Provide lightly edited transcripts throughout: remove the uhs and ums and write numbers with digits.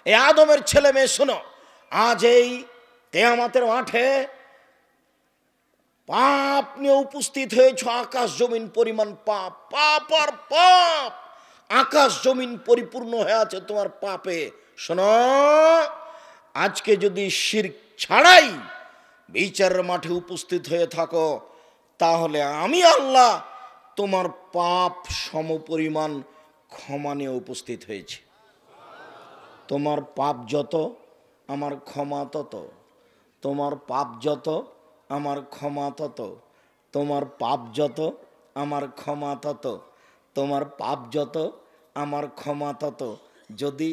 এই আদমের ছেলে মেয়ে শোনো, আজ এই কিয়ামতের মাঠে পাপ নিয়ে উপস্থিত হয়েছ, আকাশ জমিন পরিমাণ পাপ, পাপ আর পাপ, আকাশ জমিন পরিপূর্ণ হয়ে আছে তোমার পাপে। শোনো, আজকে যদি শিরক ছাড়াই বিচারের মাঠে উপস্থিত হয়ে থাকো, তাহলে আমি আল্লাহ তোমার পাপ সমপরিমাণ ক্ষমা নিয়ে উপস্থিত হয়েছি। তোমার পাপ যত আমার ক্ষমা তত, তোমার পাপ যত আমার ক্ষমা তত, তোমার পাপ যত আমার ক্ষমা তত, তোমার পাপ যত আমার ক্ষমা তত। যদি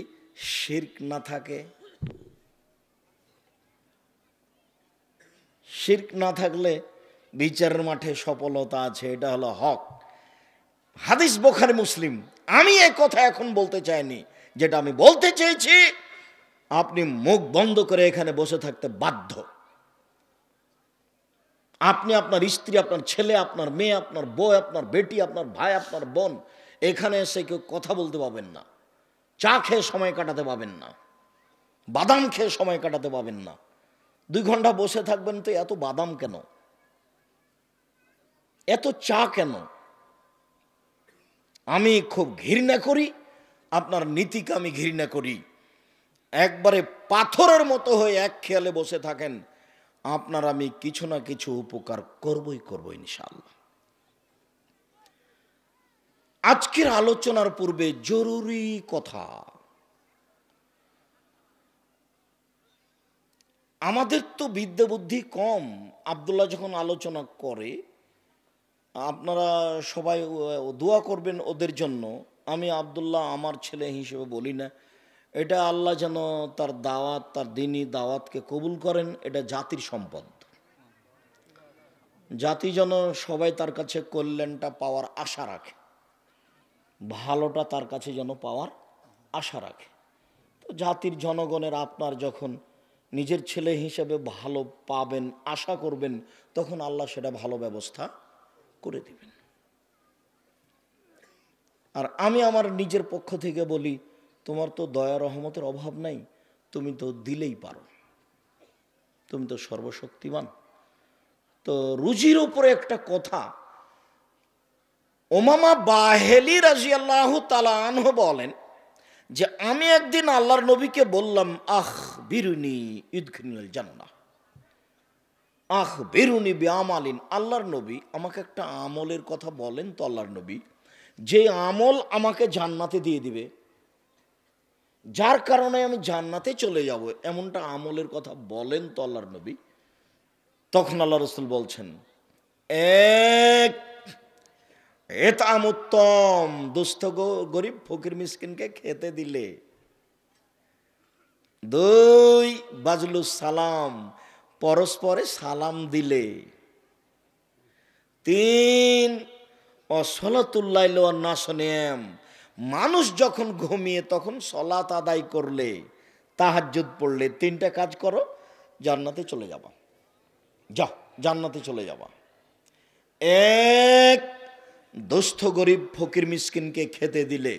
শিরক না থাকে, শিরক না থাকলে বিচারের মাঠে সফলতা আছে, এটা হলো হক। হাদিস বুখারী মুসলিম। আমি এই কথা এখন বলতে চাইনি, যেটা আমি বলতে চেয়েছি আপনি মুখ বন্ধ করে এখানে বসে থাকতে বাধ্য। আপনি, আপনার স্ত্রী, আপনার ছেলে, আপনার মেয়ে, আপনার বউ, আপনার বেটি, আপনার ভাই, আপনার বোন, এখানে এসে কেউ কথা বলতে পাবেন না, চা খেয়ে সময় কাটাতে পাবেন না, বাদাম খেয়ে সময় কাটাতে পাবেন না। 2 ঘন্টা বসে থাকবেন তো এত বাদাম কেন, এত চা কেন? আমি খুব ঘৃণা করি, আপনার নীতিকে আমি ঘৃণা করি। একবারে পাথরের মতো হয়ে এক খেয়ালে বসে থাকেন, আপনার আমি কিছু না কিছু উপকার করবই করব ইনশাআল্লাহ। আজকের আলোচনার পূর্বে জরুরি কথা, আমাদের তো বিদ্যা বুদ্ধি কম। আব্দুল্লাহ যখন আলোচনা করে, আপনারা সবাই দোয়া করবেন ওদের জন্য। আমি আব্দুল্লাহ আমার ছেলে হিসেবে বলি না, এটা আল্লাহ যেন তার দাওয়াত, তার দ্বীনি দাওয়াতকে কবুল করেন। এটা জাতির সম্পদ, জাতি যেন সবাই তার কাছে কল্যাণটা পাওয়ার আশা রাখে, ভালোটা তার কাছে যেন পাওয়ার আশা রাখে। তো জাতির জনগণের আপনার যখন নিজের ছেলে হিসেবে ভালো পাবেন আশা করবেন, তখন আল্লাহ সেটা ভালো ব্যবস্থা করে দিবেন। আর আমি আমার নিজের পক্ষ থেকে বলি, তোমার তো দয়া রহমতের অভাব নাই, তুমি তো দিলেই পারো, তুমি তো সর্বশক্তিমান। তো রুজির উপরে একটা কথা, উমামা বাহেলি রাদিয়াল্লাহু তাআলা আনহু বলেন যে আমি একদিন আল্লাহর নবীকে বললাম, আখ বিরুনি ইদখিলুল জান্নাহ, আখ বেরুনি বিআমালিন, আল্লাহর নবী আমাকে একটা আমলের কথা বলেন তো আল্লাহর নবী, যে আমল আমাকে জান্নাতে দিয়ে দিবে, যার কারণে আমি জান্নাতে চলে যাব, এমনটা আমলের কথা বলেন তো আল্লাহর নবী। তখন আল্লাহ রাসূল বলছেন, এক এতাম উত্তম, দুস্থ গরিব ফকির মিসকিনকে খেতে দিলে। 2 বাজলুস সালাম, পরস্পরে সালাম দিলে। 3 অসলাতুল লাইল ওয়ান নাস নিয়াম, মানুষ যখন ঘুমিয়ে তখন সলাত আদায় করলে, তাহাজ্জুদ পড়লে, 3টা কাজ করো, জান্নাতে চলে যাবা, যাও জান্নাতে চলে যাবা। 1 দুস্থ গরিব ফকির মিসকিনকে খেতে দিলে।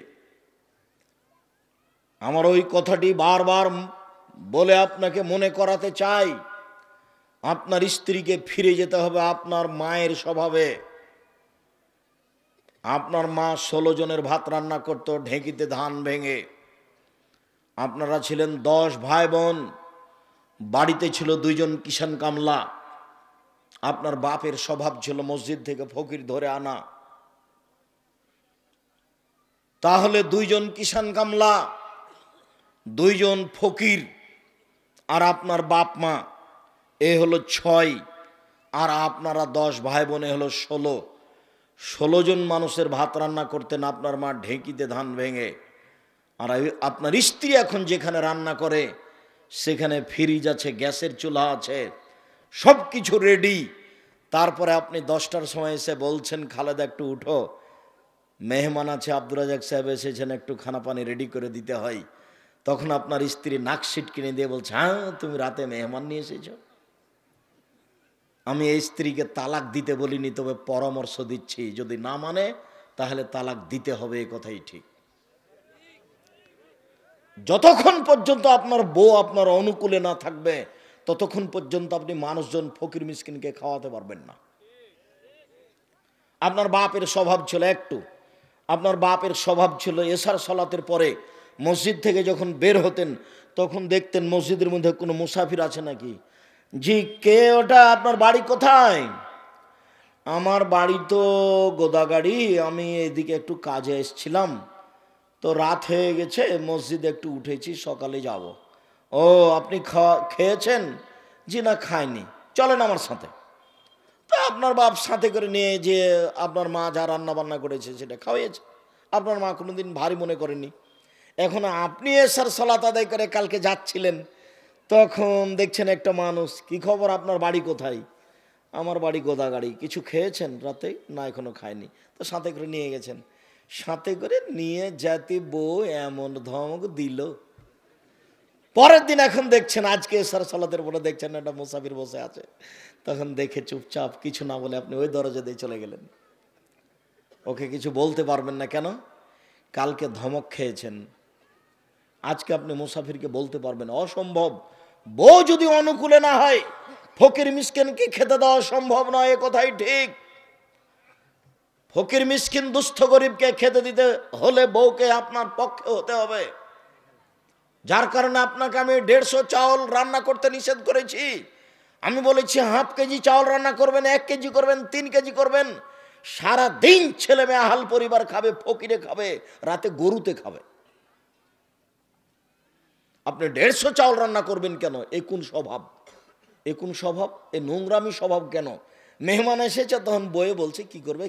আমার ওই কথাটি বারবার বলে আপনাকে মনে করাতে চাই, আপনার স্ত্রীকে ফিরে যেতে হবে আপনার মায়ের স্বভাবে। আপনার মা 16 জনের ভাত রান্না করত ঢেঁকিতে ধান ভেঙে। আপনারা ছিলেন 10 ভাই বোন, বাড়িতে ছিল 2 জন কিষান কামলা। আপনার বাপের স্বভাব ছিল মসজিদ থেকে ফকির ধরে আনা। তাহলে 2 জন কিষান কামলা, 2 জন ফকির, আর আপনার বাপ মা, এ হলো 6, আর আপনারা 10 ভাই বোনে হলো 16 জন মানুষের ভাত রান্না করতেন আপনার মা ঢেঁকিতে ধান ভেঙে। আর আপনার স্ত্রী এখন যেখানে রান্না করে সেখানে ফ্রিজ আছে, গ্যাসের চুলা আছে, সব কিছু রেডি। তারপরে আপনি 10টার সময় এসে বলছেন, খালেদা একটু উঠো, মেহমান আছে, আব্দুর রাজাক সাহেব এসেছেন, একটু খানা পানি রেডি করে দিতে হয়। তখন আপনার স্ত্রী নাকশিট কিনে দিয়ে বলছে, হ্যাঁ তুমি রাতে মেহমান নিয়ে এসেছ। আমি এই স্ত্রীকে তালাক দিতে বলিনি, তবে পরামর্শ দিচ্ছি, যদি না মানে তাহলে তালাক দিতে হবে, এ কথাই ঠিক। যতক্ষণ পর্যন্ত আপনার বউ আপনার অনুকূলে না থাকবে ততক্ষণ পর্যন্ত আপনি মানুষজন ফকির মিসকিনকে খাওয়াতে পারবেন না। আপনার বাপের স্বভাব ছিল আপনার বাপের স্বভাব ছিল এশার সালাতের পরে মসজিদ থেকে যখন বের হতেন তখন দেখতেন মসজিদের মধ্যে কোনো মুসাফির আছে নাকি। জি, কে ওটা? আপনার বাড়ি কোথায়? আমার বাড়ি তো গোদাগাড়ি, আমি এদিকে একটু কাজে এসেছিলাম, তো রাত হয়ে গেছে, মসজিদে একটু উঠেছি, সকালে যাব। ও, আপনি খেয়েছেন? জি না, খাইনি, চলেন আমার সাথে। তা আপনার বাপ সাথে করে নিয়ে যে আপনার মা যা রান্না বান্না করেছে সেটা খাওয়াইয়েছে। আপনার মা কোনোদিন ভারী মনে করেনি। এখন আপনি এসার সালাত আদায় করে কালকে যাচ্ছিলেন, তখন দেখছেন একটা মানুষ, কি খবর, আপনার বাড়ি কোথায়? আমার বাড়ি গোদাগাড়ি। কিছু খেয়েছেন রাতে? না, এখনো খায়নি। তো সাথে করে নিয়ে গেছেন। সাথে করে নিয়ে যেতে বউ এমন ধমক দিল। পরের দিন এখন দেখছেন, আজকে এসার সালাতের পরে দেখছেন একটা মুসাফির বসে আছে, তখন দেখে চুপচাপ কিছু না বলে আপনি ওই দরজা দিয়ে চলে গেলেন। ওকে কিছু বলতে পারবেন না, কেন? কালকে ধমক খেয়েছেন। আজকে আপনি মুসাফিরকে বলতে পারবেন? অসম্ভব। বউ যদি অনুকূলে না হয় ফকির মিসকিনকে খেতে দেওয়া সম্ভব নয়, এ কথাই ঠিক। ফকির মিসকিন দুস্থ গরিবকে খেতে দিতে হলে বউকে আপনার পক্ষে হতে হবে। যার কারণে আপনাকে আমি 150 চাউল রান্না করতে নিষেধ করেছি। আমি বলেছি হাফ কেজি চাউল রান্না করবেন, 1 কেজি করবেন, 3 কেজি করবেন। সারা দিন ছেলে মেয়ে আহাল পরিবার খাবে, ফকিরে খাবে, রাতে গরুতে খাবে। আপনি 150 চাউল রান্না করবেন কেন? এ কোন স্বভাব? এ কোন স্বভাব? এ নোংরামি স্বভাব কেন? মেহমান এসেছে, তখন বয়ে বলছে কি করবে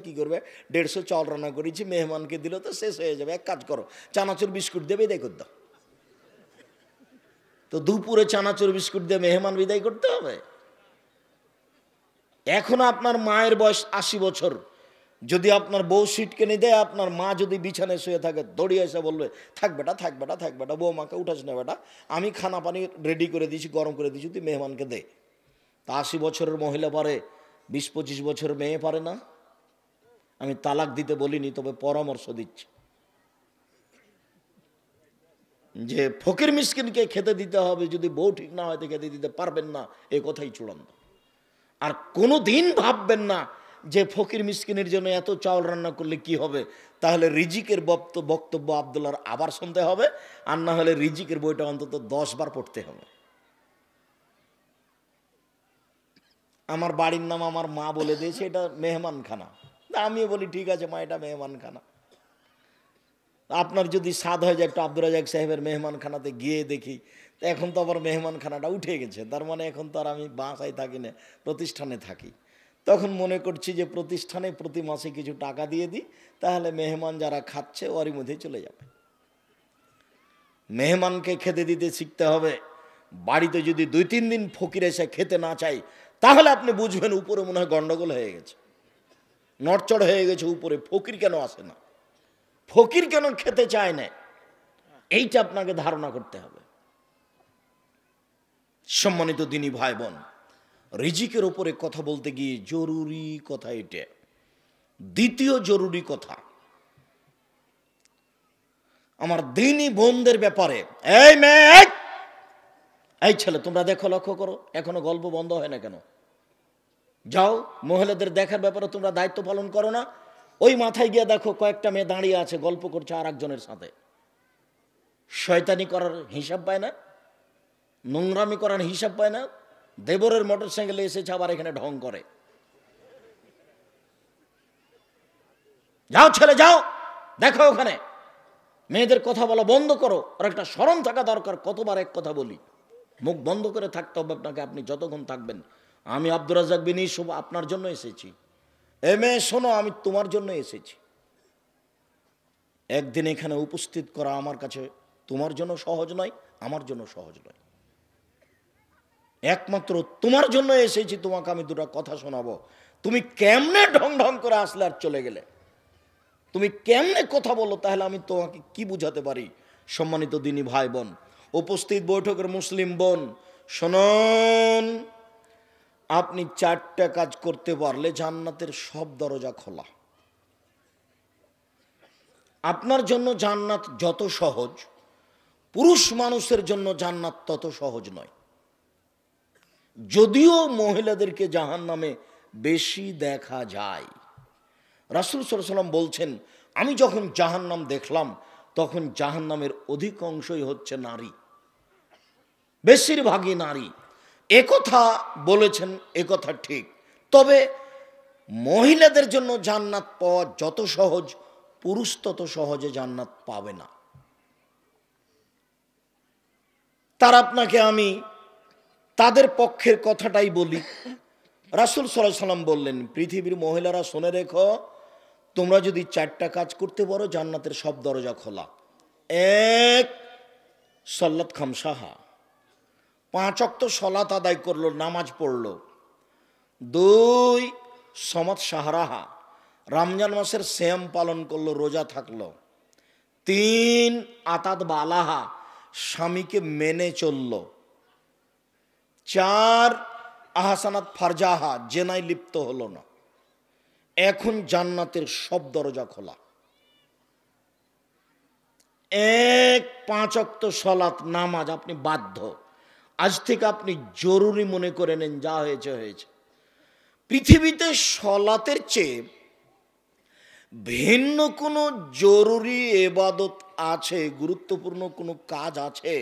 150 চাউল রান্না করেছি, মেহমানকে দিল তো শেষ হয়ে যাবে, এক কাজ করো, চানাচুর বিস্কুট দেবে বিদায় করে দাও। তো দুপুরে চানাচুর বিস্কুট দিয়ে মেহমান বিদায় করতে হবে? এখন আপনার মায়ের বয়স 80 বছর, যদি আপনার বউ সিট কিনে দেয়, আপনার মা যদি বিছানায় শুয়ে থাকে, দৌড়িয়ে এসে বলবে থাক বেটা, থাক বেটা, থাক বেটা, বউ মাকে উঠাস না বেটা, আমি খানা পানি রেডি করে দিয়েছি, গরম করে দিয়েছি, তুই মেহমানকে দে। তা 80 বছরের মহিলা পারে, 20-25 বছরের মেয়ে পারে না? আমি তালাক দিতে বলিনি, তবে পরামর্শ দিচ্ছি যে ফকির মিসকিনকে খেতে দিতে হবে, যদি বউ ঠিক না হয় তো খেতে দিতে পারবেন না, এ কথাই চূড়ান্ত। আর কোনো দিন ভাববেন না যে ফকির মিসকিনের জন্য এত চাউল রান্না করলে কি হবে। তাহলে রিজিকের বক্তব্য আব্দুল্লাহর আবার শুনতে হবে, আর না হলে রিজিকের বইটা অন্তত 10 বার পড়তে হবে। আমার বাড়ির নাম আমার মা বলে দিয়েছে এটা মেহমানখানা, আমিও বলি ঠিক আছে মা, এটা মেহমানখানা। আপনার যদি সাদ হয় যে একটা আব্দুর রাজাক সাহেবের মেহমানখানাতে গিয়ে দেখি, তো এখন তো আবার মেহমানখানাটা উঠে গেছে, তার মানে এখন তো আর আমি বাসায় থাকি না, প্রতিষ্ঠানে থাকি। তখন মনে করছি যে প্রতিষ্ঠানে প্রতি মাসে কিছু টাকা দিয়ে দিই, তাহলে মেহমান যারা খাচ্ছে ওরই মধ্যে চলে যাবে। মেহমানকে খেতে দিতে শিখতে হবে। বাড়িতে যদি 2-3 দিন ফকির এসে খেতে না চাই, তাহলে আপনি বুঝবেন উপরে মনে হয় গন্ডগোল হয়ে গেছে, নড়চড় হয়ে গেছে উপরে। ফকির কেন আসে না, ফকির কেন খেতে চায় না, এইটা আপনাকে ধারণা করতে হবে। সম্মানিত দিনী ভাই বোন, রিজিকের উপরে কথা বলতে গিয়ে জরুরি কথা এটা, দ্বিতীয় জরুরি কথা আমার দিনী বোনদের ব্যাপারে। এই মেয়ে, এই ছেলে, তোমরা দেখো, লক্ষ্য করো, এখনো গল্প বন্ধ হয় না কেন? যাও, মহিলাদের দেখার ব্যাপারে তোমরা দায়িত্ব পালন করো না? ওই মাথায় গিয়ে দেখো, কয়েকটা মেয়ে দাঁড়িয়ে আছে, গল্প করছে আর একজনের সাথে। শয়তানি করার হিসাব পায় না, নোংরামি করার হিসাব পায় না, দেবরের মোটর সাইকেলে এসেছে আবার এখানে ঢং করে। যাও ছেলে, যাও, দেখো ওখানে। মেয়েদের কথা বলা বন্ধ করো, আর একটা শরম থাকা দরকার। কতবার এক কথা বলি, মুখ বন্ধ করে থাকতে হবে আপনাকে, আপনি যতক্ষণ থাকবেন। আমি আব্দুর রাজ্জাক বিন ইউসুফ আপনার জন্য এসেছি। এ মেয়ে শোনো, আমি তোমার জন্য এসেছি। একদিন এখানে উপস্থিত করা আমার কাছে তোমার জন্য সহজ নয়, আমার জন্য সহজ নয়। একমাত্র তোমার জন্য এসেছি, তোমাকে আমি দুটো কথা শোনাবো। তুমি কেমনে ঢং ঢং করে আসলে আর চলে গেলে, তুমি কেমনে কথা বলো, তাহলে আমি তোমাকে কি বুঝাতে পারি? সম্মানিত দিনী ভাই বোন, উপস্থিত বৈঠকের মুসলিম বোন, শুনুন, আপনি 4টা কাজ করতে পারলে জান্নাতের সব দরজা খোলা। আপনার জন্য জান্নাত যত সহজ, পুরুষ মানুষের জন্য জান্নাত তত সহজ নয়। যদিও মহিলাদেরকে জাহান্নামে বেশি দেখা যায়। রাসূল সাল্লাল্লাহু আলাইহি ওয়াসাল্লাম বলছেন, আমি যখন জাহান্নাম দেখলাম তখন জাহান্নামের অধিকাংশই হচ্ছে নারী, বেশিরভাগই নারী। একথা বলেছেন, একথা ঠিক। তবে মহিলাদের জন্য জান্নাত পাওয়া যত সহজ, পুরুষ তত সহজে জান্নাত পাবে না। তার আপনাকে আমি তাদের পক্ষের কথাটাই বলি। রাসূল সাল্লাল্লাহু আলাইহি ওয়াসাল্লাম বললেন, পৃথিবীর মহিলারা শুনে রেখো, তোমরা যদি 4টা কাজ করতে পারো জান্নাতের সব দরজা খোলা। 1, সল্লাত খামসাহা, 5 ওয়াক্ত সলাত আদায় করলো, নামাজ পড়লো। 2, সমাত শাহরাহা, রমজান মাসের সিয়াম পালন করলো, রোজা থাকলো। 3, আতাত বালাহা, স্বামীকে মেনে চলল। 4, আহসানাত ফারজাহা, জেনায় লিপ্ত হলো না। এখন জান্নাতের সব দরজা খোলা। 1, 5 ওয়াক্ত সলাত নামাজ আপনি বাধ্য, আজ থেকে আপনি জরুরি মনে করে নেন, যা হয়েছে হয়েছে। পৃথিবীতে সলাতের চেয়ে ভিন্ন কোনো জরুরি ইবাদত আছে, গুরুত্বপূর্ণ কোনো কাজ আছে,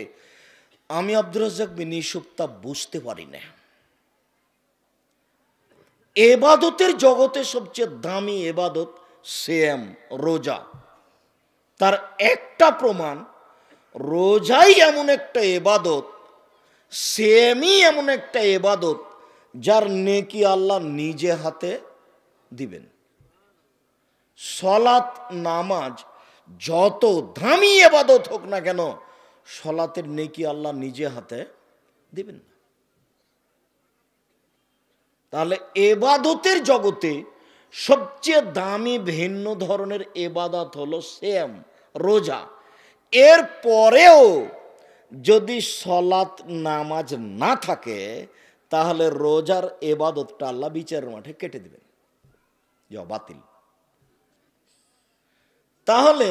আমি আব্দুর রাজ্জাক বিন ইউসুফ তা বুঝতে পারি না। এবাদতের জগতে সবচেয়ে দামি এবাদত সিয়াম, রোজা। তার একটা প্রমাণ, রোজাই এমন একটা এবাদত, সিয়ামই এমন একটা এবাদত যার নেকি আল্লাহ নিজে হাতে দিবেন। সলাত নামাজ যত দামি এবাদত হোক না কেন, সলাতের নেকি আল্লাহ নিজে হাতে দিবেন না। তাহলে এবাদতের জগতে সবচেয়ে দামি ভিন্ন ধরনের এবাদত হলো সিয়াম, রোজা। এর পরেও যদি সলাত নামাজ না থাকে তাহলে রোজার এবাদতটা আল্লাহ বিচারের মাঠে কেটে দিবেন, যা বাতিল। তাহলে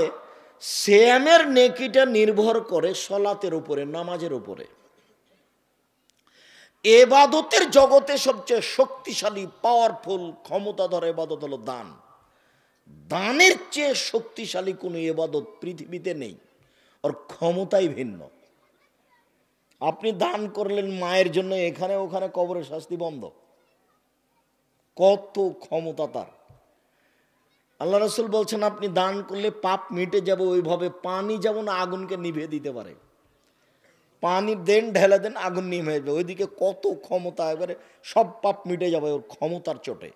সিয়ামের নেকিটা নির্ভর করে সলাতের উপরে, নামাজের উপরে। এবাদতের জগতে সবচেয়ে শক্তিশালী, পাওয়ারফুল, ক্ষমতাধর এবাদত হলো দান। দানের চেয়ে শক্তিশালী কোনো এবাদত পৃথিবীতে নেই, ওর ক্ষমতাই ভিন্ন। আপনি দান করলেন মায়ের জন্য, এখানে ওখানে কবরের শাস্তি বন্ধ। কত ক্ষমতা তার! আল্লাহ রাসূল বলছেন, আপনি দান করলে পাপ মিটে যাবে ওইভাবে পানি যেমন আগুনকে নিভিয়ে দিতে পারে। পানি দেন, ঢেলে দেন, আগুন নিভে যাবে। ওইদিকে কত ক্ষমতা, এবারে সব পাপ মিটে যাবে ওর ক্ষমতার চোটে।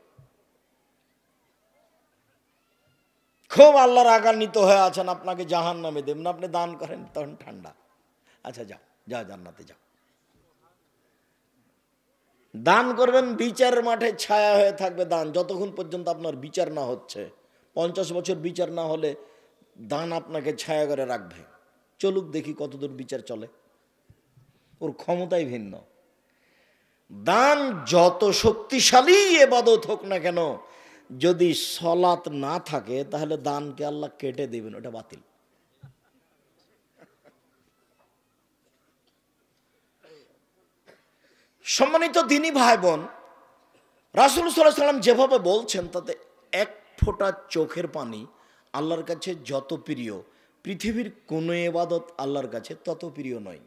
খুব আল্লাহর রাগান্বিত হয়ে আছেন, আপনাকে জাহান্নামে দেবেন, আপনি দান করেন, তখন ঠান্ডা। আচ্ছা যাও, যা জান্নাতে যাও। দান করবেন, বিচারের মাঠে ছায়া হয়ে থাকবে দান, যতক্ষণ পর্যন্ত আপনার বিচার না হচ্ছে। 50 বছর বিচার না হলে দান আপনাকে ছায়া করে রাখবে। চলুক দেখি কতদূর বিচার চলে। ওর ক্ষমতাই ভিন্ন। দান যত শক্তিশালী ইবাদত হোক না কেন, যদি সলাত না থাকে তাহলে দানকে আল্লাহ কেটে দেবেন, ওটা বাতিল। সম্মানিত দিনী ভাই বোন, রাসূল সাল্লাল্লাহু আলাইহি ওয়াসাল্লাম যেভাবে বলছেন তাতে এক ফোঁটা চোখের পানি আল্লাহর কাছে যত প্রিয়, পৃথিবীর কোনো ইবাদত আল্লাহর কাছে তত প্রিয় নয়।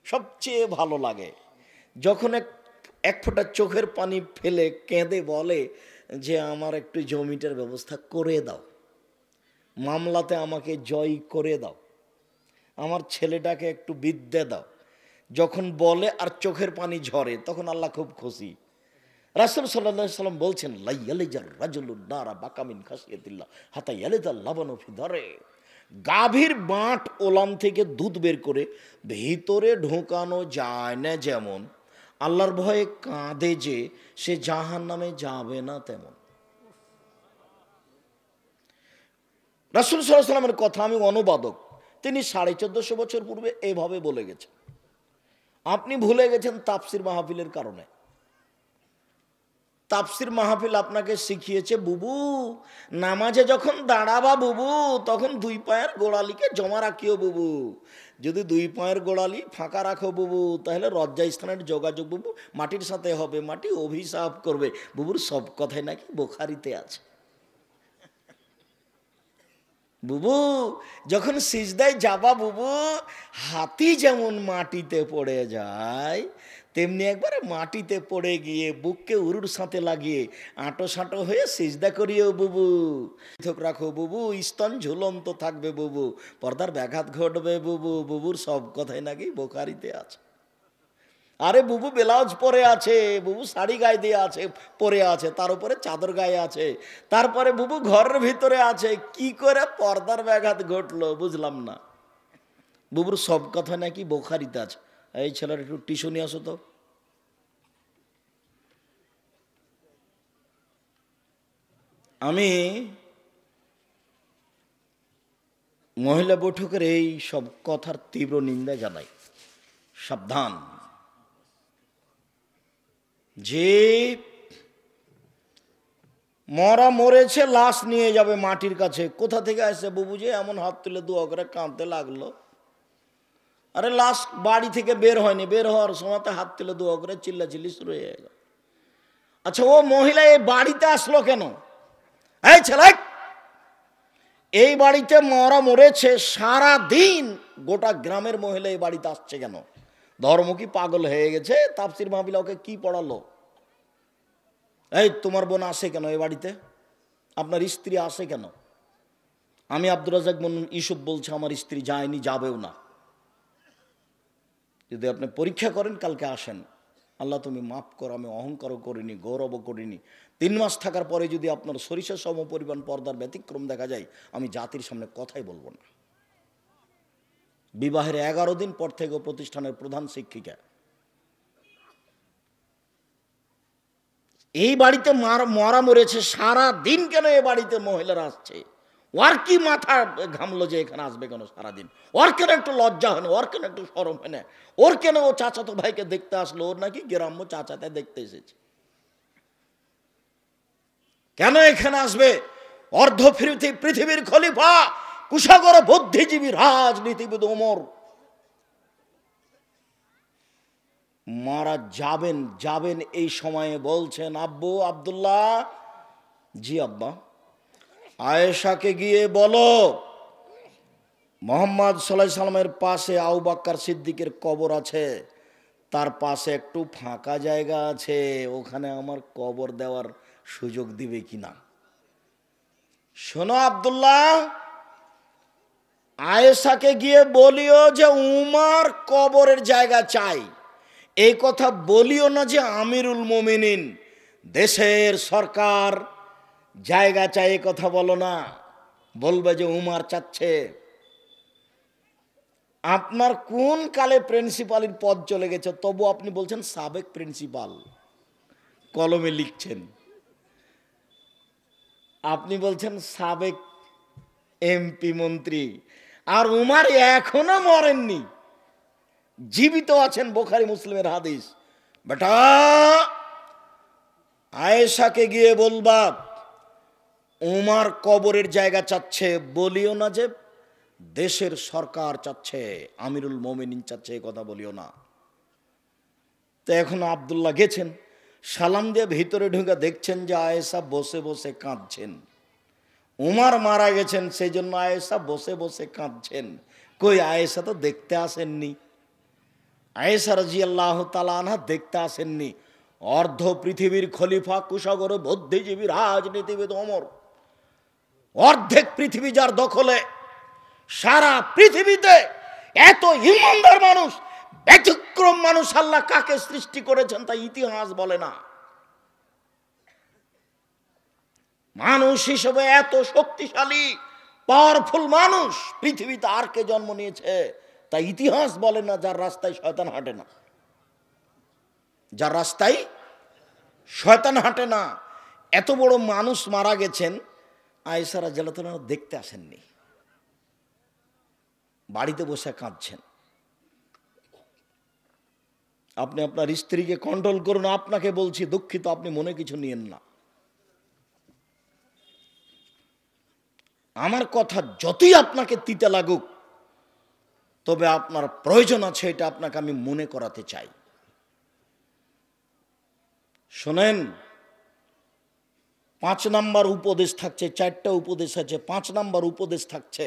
সবচেয়ে ভালো লাগে যখন এক ফোঁটা চোখের পানি ফেলে কেঁদে বলে যে আমার একটু জমিটার ব্যবস্থা করে দাও, মামলাতে আমাকে জয় করে দাও, আমার ছেলেটাকে একটু বিদ্যে দাও। যখন বলে আর চোখের পানি ঝরে, তখন আল্লাহ খুব খুশি। রাসূল সাল্লাল্লাহু আলাইহি ওয়াসাল্লাম বলছেন, লা ইয়ালিজার রাজুলুন নারা বাকামিন খাসিয়াতিল্লাহ হাতা ইয়ালিজাল লাবানু ফি দারে। গাভীর বাঁট ওলান থেকে দুধ বের করে ভিতরে ঢোকানো যায় না যেমন, আল্লাহর ভয়ে কাঁদে যে সে জাহান্নামে যাবে না তেমন। রাসূল সাল্লাল্লাহু আলাইহি ওয়াসাল্লামের কথা আমি অনুবাদক, তিনি 1450 বছর পূর্বে এইভাবে বলে গেছেন। আপনি ভুলে গেছেন তাফসির মাহফিলের কারণে। তাফসির মাহফিল আপনাকে শিখিয়েছে বুবু নামাজে যখন দাঁড়াবা বুবু তখন দুই পায়ের গোড়ালিকে জমা রাখিও বুবু, যদি দুই পায়ের গোড়ালি ফাঁকা রাখো বুবু তাহলে লজ্জা স্থানের যোগাযোগ বুবু মাটির সাথে হবে, মাটি অভিশাপ করবে। বুবুর সব কথাই নাকি বুখারীতে আছে। বুবু যখন সিজদায় যাবা বুবু হাতি যেমন মাটিতে পড়ে যায় তেমনি একবারে মাটিতে পড়ে গিয়ে বুককে উরুর সাথে লাগিয়ে আঁটো সাঁটো হয়ে সিজদা করিও বুবু, পৃথক রাখো বুবু, স্তন ঝুলন্ত থাকবে বুবু, পর্দার ব্যাঘাত ঘটবে বুবু। বুবুর সব কথাই নাকি বুখারীতে আছে। আরে বুবু ব্লাউজ পরে আছে, বুবু শাড়ি গায়ে দিয়ে আছে পরে আছে, তার উপরে চাদর গায়ে আছে, তারপরে বুবু ঘরের ভিতরে আছে, কি করে পর্দার ব্যাঘাত ঘটলো বুঝলাম না। বুবুর সব কথা নাকি বুখারীতে আছে। এই ছেলের একটু টিস্যু নিয়ে আসো তো। আমি মহিলা বৈঠকের এই সব কথার তীব্র নিন্দা জানাই। সাবধান, যে মরা মরেছে লাশ নিয়ে যাবে মাটির কাছে, কোথা থেকে আসছে বুবু যে এমন হাত তুলে দোয়া করে কাঁদতে লাগলো? আরে লাশ বাড়ি থেকে বের হয়নি, বের হওয়ার সময় হাত তুলে দোয়া করে চিল্লাচিল্লি শুরু হয়ে গেল। আচ্ছা ও মহিলা এই বাড়িতে আসলো কেন? এই ছেলে, এই বাড়িতে মরা মরেছে, সারা দিন গোটা গ্রামের মহিলা এই বাড়িতে আসছে কেন? ধর্ম কি পাগল হয়ে গেছে? তাফসির মাহফিল ওকে কি পড়ালো? এই তোমার বোন আসে কেন এই বাড়িতে? আপনার স্ত্রী আসে কেন? আমি আব্দুর রাজ্জাক ইউসুফ বলছি আমার স্ত্রী যায়নি, যাবেও না। যদি আপনি পরীক্ষা করেন কালকে আসেন। আল্লাহ তুমি মাফ করো, আমি অহংকারও করিনি, গৌরবও করিনি। 3 মাস থাকার পরে যদি আপনার সরিষা সম পরিমাণ পর্দার ব্যতিক্রম দেখা যায় আমি জাতির সামনে কথাই বলবো না। বিবাহের 11 দিন পর থেকে প্রতিষ্ঠানের প্রধান শিক্ষিকা। এই বাড়িতে মরা মরেছে, সারা দিন কেন এ বাড়িতে মহিলারা আসছে? ওর কি মাথা ঘামলো যে এখানে আসবে কেন সারাদিন? ওর কেন একটু লজ্জা হয় না? ওর কেন একটু শরম হয় না? ওর কেন ও চাচাতো ভাইকে দেখতে আসলো? ওর নাকি গ্রাম্য চাচাতে দেখতে এসেছে, কেন এখানে আসবে? অর্ধ পৃথিবীর খলিফা, কুশাগর বুদ্ধিজীবী, রাজনীতিবিদ ওমর মারা যাবেন এই সময়ে বলছেন আব্বু আব্দুল্লাহ, জি আব্বা, আয়েশাকে গিয়ে বলো মোহাম্মদ সাল্লাল্লাহু আলাইহি সাল্লামের পাশে আবু বকর সিদ্দিকের কবর আছে, তার পাশে একটু ফাঁকা জায়গা আছে, ওখানে আমার কবর দেওয়ার সুযোগ দিবে কিনা। শোনো আব্দুল্লাহ, আয়েশাকে গিয়ে বলিও যে উমর কবরের জায়গা চাই। এই কথা বলিও না যে আমিরুল মোমিনিন দেশের সরকার জায়গা চাই, এই কথা বলো না। বলবে যে উমর চাচ্ছে। আপনার কোন কালে প্রিন্সিপালের পদ চলে গেছে, তবু আপনি বলছেন সাবেক প্রিন্সিপাল, কলমে লিখছেন। আপনি বলছেন সাবেক এমপি মন্ত্রী, আর উমর এখনো মরেননি, জীবিত আছেন। বুখারী মুসলিমের হাদিস। বেটা আয়েশাকে গিয়ে বলবা উমর কবরের জায়গা চাচ্ছে, বলিও না যে দেশের সরকার চাচ্ছে, আমিরুল মোমিনিন চাচ্ছে, এই কথা বলিও না। তো এখন আব্দুল্লাহ গেছেন, সালাম দিয়ে ভিতরে ঢুকে দেখছেন যে আয়েশা বসে বসে কাঁদছেন। উমর মারা গেছেন সেই জন্য আয়েশা বসে বসে কাঁদছেন। কই আয়েশা তো দেখতে আসেননি, আয়েশা রাদিয়াল্লাহু তাআলা আনহা দেখতে আসেননি। অর্ধ পৃথিবীর খলিফা, কুশাগর বুদ্ধিজীবী, রাজনীতিবিদ ওমর, অর্ধেক পৃথিবী যার দখলে, সারা পৃথিবীতে এত ইমানদার মানুষ, ব্যতিক্রম মানুষ আল্লাহ কাকে সৃষ্টি করেছেন তা ইতিহাস বলে না। মানুষ হিসেবে এত শক্তিশালী পাওয়ারফুল মানুষ পৃথিবীতে আর কে জন্ম নিয়েছে তা ইতিহাস বলে না। যার রাস্তায় শয়তান হাঁটে না, যার রাস্তায় শয়তান হাঁটে না, এত বড় মানুষ মারা গেছেন, আয়েশা রাদিয়াল্লাহু তাআলা দেখতে আসেননি, বাড়িতে বসে কাঁদছেন। আপনি আপনার স্ত্রীকে কন্ট্রোল করুন। আপনাকে বলছি, দুঃখিত, আপনি মনে কিছু নিয়েন না। আমার কথা যতই আপনাকে তিতে লাগুক, তবে আপনার প্রয়োজন আছে, এটা আপনাকে আমি মনে করাতে চাই। শোনেন, 5 নাম্বার উপদেশ থাকছে, 4টা উপদেশ আছে। 5 নাম্বার উপদেশ থাকছে,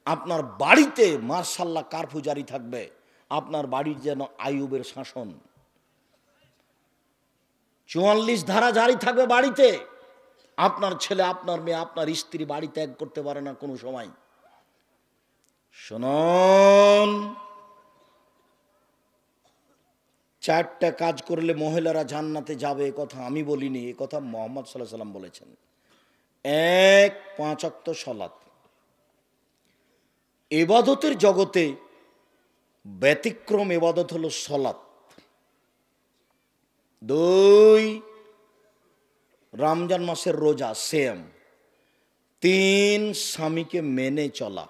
আপনার বাড়িতে মার্শাল্লাহ কারফু জারি থাকবে। আপনার বাড়ির যেন আইয়ুবের শাসন, 44 ধারা জারি থাকবে বাড়িতে। আপনার ছেলে, আপনার মেয়ে, আপনার স্ত্রী বাড়ি ত্যাগ করতে পারে না কোনো সময়। শুনুন, 4টা কাজ করলে মহিলারা জান্নাতে যাবে, এ কথা আমি বলিনি, এ কথা মুহাম্মদ সাল্লাল্লাহু আলাইহি সাল্লাম বলেছেন। 1, 5 ওয়াক্ত সালাত। ইবাদতের জগতে ব্যতিক্রম ইবাদত হলো সালাত। 2, রমজান মাসের রোজা, সেম। 3, স্বামীকে মেনে চলা,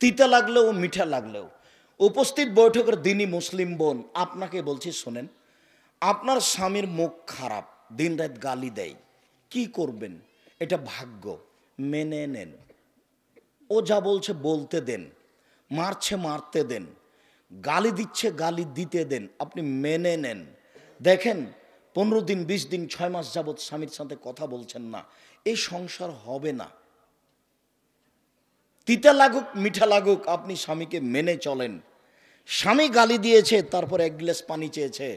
তিতা লাগলেও মিঠা লাগলেও। উপস্থিত বৈঠকের দিনই মুসলিম বোন, আপনাকে বলছি শোনেন, আপনার স্বামীর মুখ খারাপ, দিন রাত গালি দেয়, কি করবেন? এটা ভাগ্য, মেনে নেন। ও যা বলছে বলতে দেন, মারছে মারতে দেন, গালি দিচ্ছে গালি দিতে দেন, আপনি মেনে নেন। দেখেন 15 দিন, 20 দিন, 6 মাস যাবৎ স্বামীর সাথে কথা বলছেন না, এই সংসার হবে না। তিতা লাগুক মিঠা লাগুক, আপনি স্বামীকে মেনে চলেন। স্বামী গালি দিয়েছে, তারপর 1 গ্লাস পানি চেয়েছে,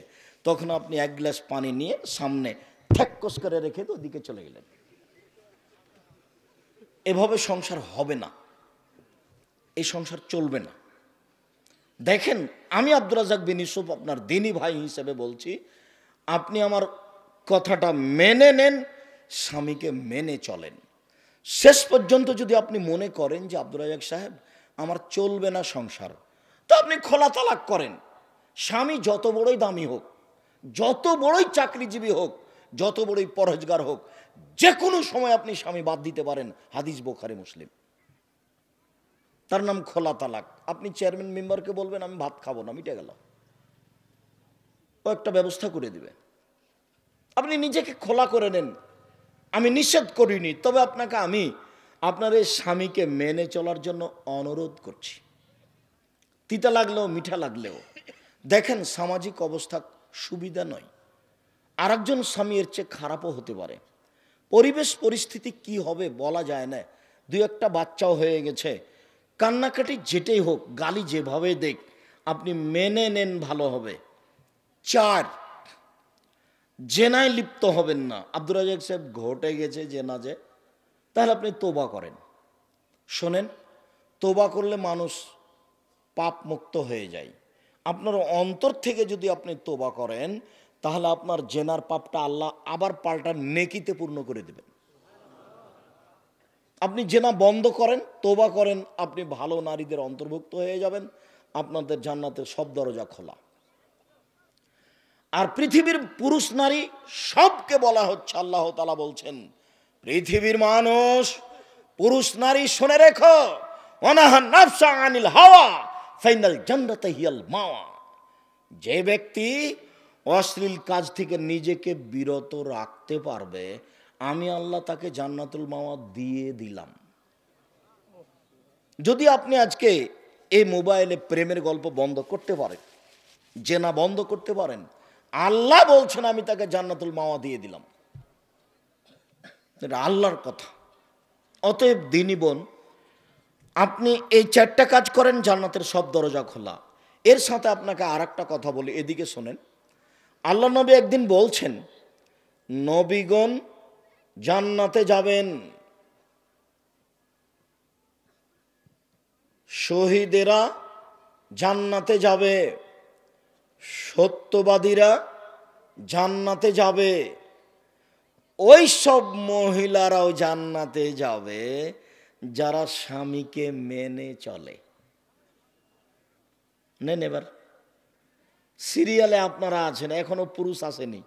তখন আপনি 1 গ্লাস পানি নিয়ে সামনে ঠ্যাক্কস করে রেখে তো ওদিকে চলে গেলেন। এভাবে সংসার হবে না, এই সংসার চলবে না। দেখেন, আমি আব্দুর রাজ্জাক বিন ইউসুফ আপনার দিনী ভাই হিসেবে বলছি, আপনি আমার কথাটা মেনে নেন, স্বামীকে মেনে চলেন। শেষ পর্যন্ত যদি আপনি মনে করেন যে আব্দুর রাজ্জাক সাহেব আমার চলবে না সংসার, তো আপনি খোলা তালাক করেন। স্বামী যত বড়ই দামি হোক, যত বড়ই চাকরিজীবী হোক, যত বড়ই পরহেজগার হোক, যে কোনো সময় আপনি স্বামী বাদ দিতে পারেন। হাদিস বুখারী মুসলিম, তার নাম খোলা তালাক। আপনি চেয়ারম্যান মেম্বারকে বলবেন আমি ভাত খাবো না, মিটে গেল, ও একটা ব্যবস্থা করে দিবে। আপনি নিজেকে খোলা করে নেন। আমি নিষেধ করিনি, তবে আপনাকে আমি আপনার এই স্বামীকে মেনে চলার জন্য অনুরোধ করছি, তিতা লাগলেও মিঠা লাগলেও। দেখেন, সামাজিক অবস্থা সুবিধা নয়, আরেকজন স্বামী এর চেয়ে খারাপও হতে পারে। পরিবেশ পরিস্থিতি কি হবে বলা যায় না। 2-1টা বাচ্চাও হয়ে গেছে, কান্নাকাটি যেটাই হোক, গালি যেভাবে দেখ, আপনি মেনে নেন, ভালো হবে। 4, জেনায় লিপ্ত হবেন না। আব্দুর রাজ্জাক সাহেব ঘটে গেছে জেনা, যে তাহলে আপনি তোবা করেন। শোনেন, তোবা করলে মানুষ পাপ মুক্ত হয়ে যায়। আপনার অন্তর থেকে যদি আপনি তোবা করেন, তাহলে আপনার জেনার পাপটা আল্লাহ আবার পাল্টা নেকিতে পূর্ণ করে দেবেন। আপনি জেনা বন্ধ করেন, তোবা করেন, আপনি ভালো নারীদের অন্তর্ভুক্ত হয়ে যাবেন, আপনাদের জান্নাতের সব দরজা খোলা। আর পৃথিবীর পুরুষ নারী সবকে বলা হচ্ছে, আল্লাহ তাআলা বলছেন, পৃথিবীর মানুষ পুরুষ নারী শুনে রেখো, ওয়ানাহান নাফসা আনিল হাওয়া ফাইনাল জান্নাতা হিয়াল মাওয়া। যে ব্যক্তি অশ্লীল কাজ থেকে নিজেকে বিরত রাখতে পারবে, আমি আল্লাহ তাকে জান্নাতুল মাওয়া দিয়ে দিলাম। যদি আপনি আজকে এই মোবাইলে প্রেমের গল্প বন্ধ করতে পারেন, জেনা বন্ধ করতে পারেন, আল্লাহ বলছেন আমি তাকে জান্নাতুল মাওয়া দিয়ে দিলাম। এটা আল্লাহর কথা। অতএব দিনী বোন, আপনি এই 4টা কাজ করেন, জান্নাতের সব দরজা খোলা। এর সাথে আপনাকে আর একটা কথা বলি, এদিকে শোনেন। আল্লাহ নবী একদিন বলছেন, নবীগণ জান্নাতে যাবেন, শহীদেরা জান্নাতে যাবে, সত্যবাদীরা জান্নাতে যাবে, ওই সব মহিলারাও জান্নাতে যাবে যারা স্বামীকে মেনে চলে। নেন, এবার সিরিয়ালে আপনারা আছেন, এখনো পুরুষ আসেনি,